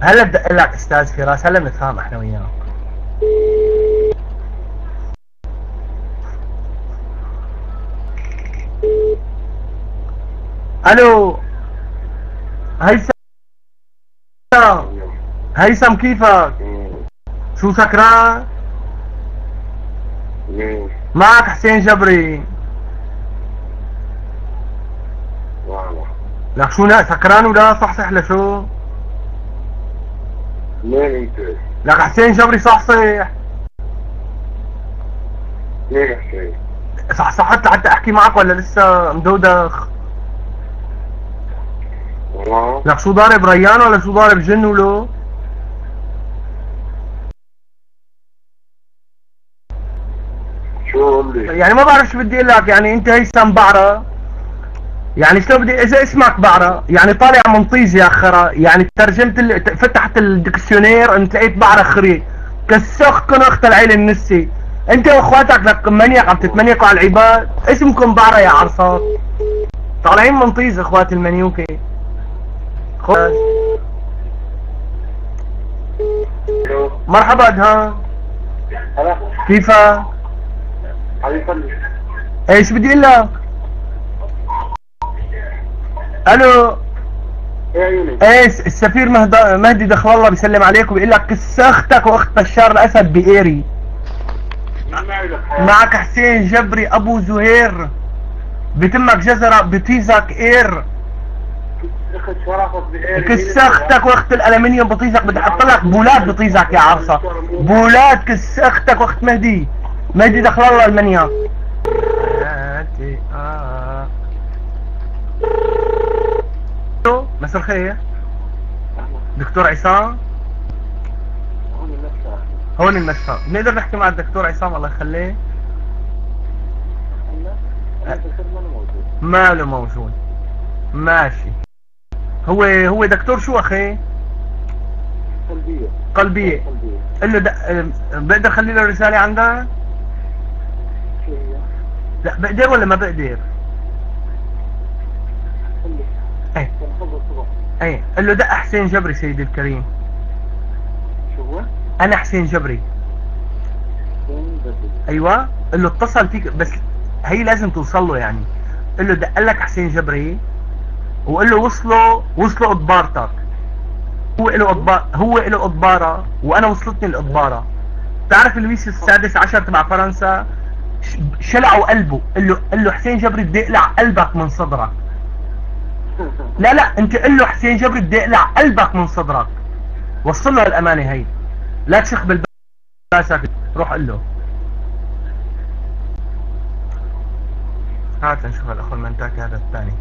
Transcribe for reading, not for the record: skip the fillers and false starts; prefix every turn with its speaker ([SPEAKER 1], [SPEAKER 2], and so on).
[SPEAKER 1] هلا بدق لك استاذ فراس، هلا بنتفاهم احنا وياك. الو هيثم، هيثم كيفك؟ شو سكران؟ معك حسين جبري. لك شو سكران ولا صحصح لشو؟
[SPEAKER 2] مين انت؟
[SPEAKER 1] لك حسين جبري صحصح.
[SPEAKER 2] مين حسين؟
[SPEAKER 1] صحصحت لحتى احكي معك ولا لسه مدودخ؟ لك شو ضارب ريان ولا شو ضارب جن ولو؟
[SPEAKER 2] شو قول لي؟
[SPEAKER 1] يعني ما بعرف شو بدي اقول لك، يعني انت هيثم بعرة، يعني شلون بدي اذا اسمك بعرة يعني طالع من طيز يا خرا، يعني ترجمت فتحت الدكسيونير انت لقيت بعرة خري كسختكن اخت العيل النسي. انت واخواتك لك منيق عم تتمنيقوا على العباد، اسمكم بعرة يا عرصات، طالعين من طيز اخوات المنيوكي. مرحبا ادهان، كيفك؟ ايش بدي اقول لك؟ الو ايه السفير مهدي دخل الله بيسلم عليك وبيقول لك كس اختك واخت بشار الاسد بإيري. معك حسين جبري ابو زهير، بتمك جزرة بطيزك اير. كس اختك واخت الالمنيوم بطيزك، بدي احط لك بولاد بطيزك يا عرصة، بولاد كس اختك واخت مهدي دخل الله المنيا. مساء الخير دكتور عصام. هون المشفى، بنقدر نحكي مع الدكتور عصام الله يخليه؟ ماله موجود؟ ماشي. هو دكتور شو اخي؟ قلبية. قل له بقدر اخلي له رسالة عندك؟ لا بقدر ولا ما بقدر؟ ايه قل له دق حسين جبري سيدي الكريم.
[SPEAKER 2] شو هو؟
[SPEAKER 1] انا حسين جبري. ايوه قل له اتصل فيك، بس هي لازم توصل له يعني. قل له دق لك حسين جبري وقل له وصلوا اضبارتك. هو له اضباره وانا وصلتني الاضباره. تعرف لويس السادس عشر تبع فرنسا شلعوا قلبه، قل له حسين جبري بدي اقلع قلبك من صدرك. لا انت قل له حسين جبري بدي اقلع قلبك من صدرك. وصل له الامانه هي، لا تشخ بالباسك. روح قل له. هات نشوف الاخو المنتاكي هذا الثاني.